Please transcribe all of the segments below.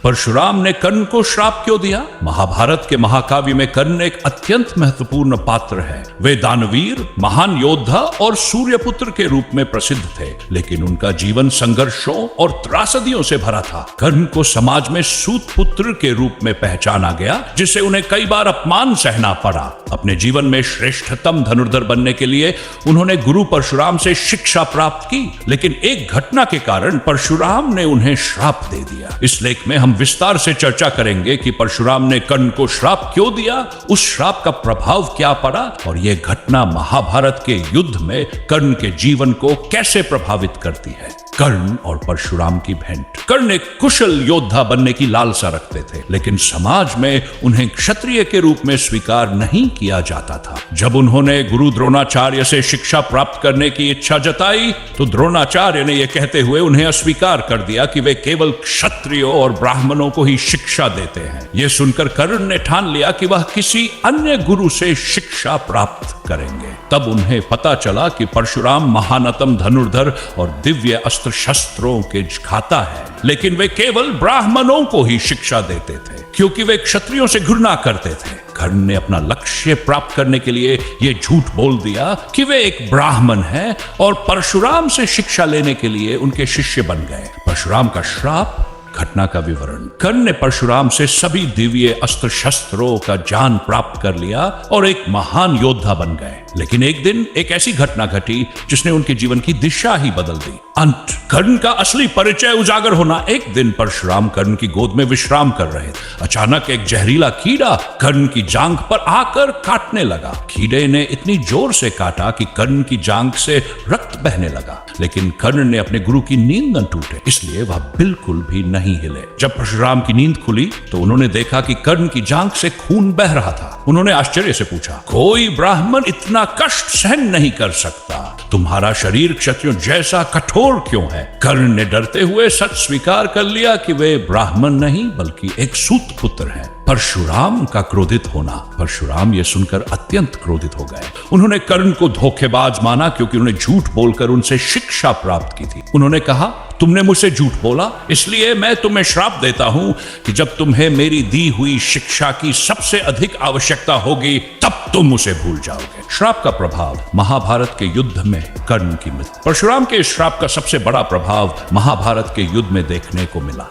परशुराम ने कर्ण को श्राप क्यों दिया? महाभारत के महाकाव्य में कर्ण एक अत्यंत महत्वपूर्ण पात्र है। वे दानवीर, महान योद्धा और सूर्यपुत्र के रूप में प्रसिद्ध थे, लेकिन उनका जीवन संघर्षों और त्रासदियों से भरा था। कर्ण को समाज में सूत पुत्र के रूप में पहचाना गया, जिससे उन्हें कई बार अपमान सहना पड़ा। अपने जीवन में श्रेष्ठतम धनुर्धर बनने के लिए उन्होंने गुरु परशुराम से शिक्षा प्राप्त की, लेकिन एक घटना के कारण परशुराम ने उन्हें श्राप दे दिया। इस लेख में हम विस्तार से चर्चा करेंगे कि परशुराम ने कर्ण को श्राप क्यों दिया, उस श्राप का प्रभाव क्या पड़ा और यह घटना महाभारत के युद्ध में कर्ण के जीवन को कैसे प्रभावित करती है। कर्ण और परशुराम की भेंट। कर्ण एक कुशल योद्धा बनने की लालसा रखते थे, लेकिन समाज में उन्हें क्षत्रिय के रूप में स्वीकार नहीं किया जाता था। जब उन्होंने गुरु द्रोणाचार्य से शिक्षा प्राप्त करने की इच्छा जताई, तो द्रोणाचार्य ने यह कहते हुए उन्हें अस्वीकार कर दिया कि वे केवल क्षत्रियों और ब्राह्मणों को ही शिक्षा देते हैं। यह सुनकर कर्ण ने ठान लिया कि वह किसी अन्य गुरु से शिक्षा प्राप्त करेंगे। तब उन्हें पता चला कि परशुराम महानतम धनुर्धर और दिव्य अस्त्र शस्त्रों के खाता है, लेकिन वे केवल ब्राह्मणों को ही शिक्षा देते थे, क्योंकि वे क्षत्रियों से घृणा करते थे। कर्ण ने अपना लक्ष्य प्राप्त करने के लिए यह झूठ बोल दिया कि वे एक ब्राह्मण हैं और परशुराम से शिक्षा लेने के लिए उनके शिष्य बन गए। परशुराम का श्राप। घटना का विवरण। कर्ण ने परशुराम से सभी दिव्य अस्त्र शस्त्रों का ज्ञान प्राप्त कर लिया और एक महान योद्धा बन गए, लेकिन एक दिन एक ऐसी घटना घटी जिसने उनके जीवन की दिशा ही बदल दी। अंत। कर्ण का असली परिचय उजागर होना। एक दिन परशुराम कर्ण की गोद में विश्राम कर रहे थे। अचानक एक जहरीला कीड़ा कर्ण की जांघ पर आकर काटने लगा। कीड़े ने इतनी जोर से काटा कि कर्ण की जांघ से रक्त बहने लगा, लेकिन कर्ण ने अपने गुरु की नींद न टूटे, इसलिए वह बिल्कुल भी नहीं हिले। जब परशुराम की नींद खुली तो उन्होंने देखा कि कर्ण की जांघ से खून बह रहा था। उन्होंने आश्चर्य से पूछा, कोई ब्राह्मण इतना कष्ट सहन नहीं कर सकता, तुम्हारा शरीर क्षत्रियों जैसा कठोर क्यों है? कर्ण ने डरते हुए सच स्वीकार कर लिया कि वे ब्राह्मण नहीं बल्कि एक सूत पुत्र हैं। परशुराम का क्रोधित होना। परशुराम यह सुनकर अत्यंत क्रोधित हो गए। उन्होंने कर्ण को धोखेबाज माना, क्योंकि उन्हें झूठ बोलकर उनसे शिक्षा प्राप्त की थी। उन्होंने कहा, तुमने मुझसे झूठ बोला, इसलिए मैं तुम्हें श्राप देता हूं कि जब तुम्हें मेरी दी हुई शिक्षा की सबसे अधिक आवश्यकता होगी, तब तुम उसे भूल जाओगे। श्राप का प्रभाव। महाभारत के युद्ध में कर्ण की मृत्यु। परशुराम के श्राप का सबसे बड़ा प्रभाव महाभारत के युद्ध में देखने को मिला।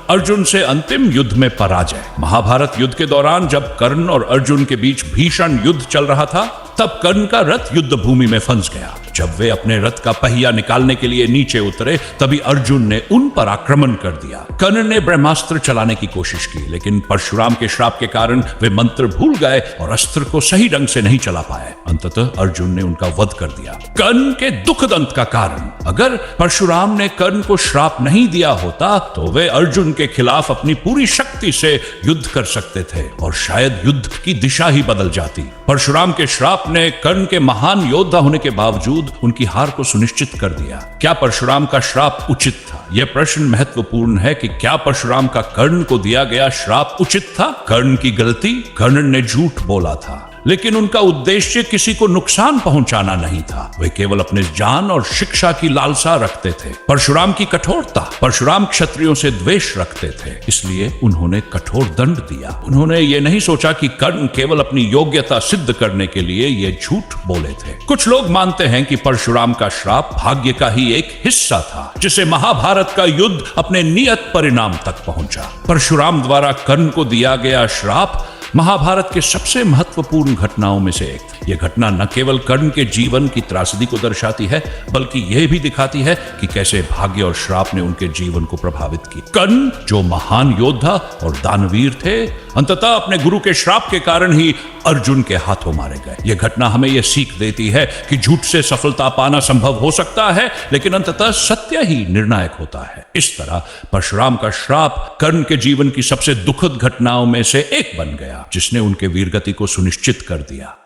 अर्जुन से अंतिम युद्ध में पराजय। महाभारत युद्ध के दौरान जब कर्ण और अर्जुन के बीच भीषण युद्ध चल रहा था, तब कर्ण का रथ युद्ध भूमि में फंस गया। जब वे अपने रथ का पहिया निकालने के लिए नीचे उतरे, तभी अर्जुन ने उन पर आक्रमण कर दिया। कर्ण ने ब्रह्मास्त्र चलाने की कोशिश की, लेकिन परशुराम के श्राप के कारण वे मंत्र भूल गए और अस्त्र को सही ढंग से नहीं चला पाए। अंततः अर्जुन ने उनका वध कर दिया। कर्ण के दुखद अंत का कारण। अगर परशुराम ने कर्ण को श्राप नहीं दिया होता, तो वे अर्जुन के खिलाफ अपनी पूरी शक्ति से युद्ध कर सकते थे और शायद युद्ध की दिशा ही बदल जाती। परशुराम के श्राप ने कर्ण के महान योद्धा होने के बावजूद उनकी हार को सुनिश्चित कर दिया। क्या परशुराम का श्राप उचित था? यह प्रश्न महत्वपूर्ण है कि क्या परशुराम का कर्ण को दिया गया श्राप उचित था? कर्ण की गलती। कर्ण ने झूठ बोला था, लेकिन उनका उद्देश्य किसी को नुकसान पहुंचाना नहीं था। वे केवल अपने ज्ञान और शिक्षा की लालसा रखते थे। परशुराम की कठोरता। परशुराम क्षत्रियों से द्वेष रखते थे, इसलिए उन्होंने कठोर दंड दिया। उन्होंने ये नहीं सोचा कि कर्ण केवल अपनी योग्यता सिद्ध करने के लिए ये झूठ बोले थे। कुछ लोग मानते हैं कि परशुराम का श्राप भाग्य का ही एक हिस्सा था, जिसे महाभारत का युद्ध अपने नियत परिणाम तक पहुंचा। परशुराम द्वारा कर्ण को दिया गया श्राप महाभारत के सबसे महत्वपूर्ण घटनाओं में से एक। यह घटना न केवल कर्ण के जीवन की त्रासदी को दर्शाती है, बल्कि यह भी दिखाती है कि कैसे भाग्य और श्राप ने उनके जीवन को प्रभावित किया। कर्ण, जो महान योद्धा और दानवीर थे, अंततः अपने गुरु के श्राप के कारण ही अर्जुन के हाथों मारे गए। यह घटना हमें यह सीख देती है कि झूठ से सफलता पाना संभव हो सकता है, लेकिन अंततः सत्य ही निर्णायक होता है। इस तरह परशुराम का श्राप कर्ण के जीवन की सबसे दुखद घटनाओं में से एक बन गया, जिसने उनके वीरगति को सुनिश्चित कर दिया।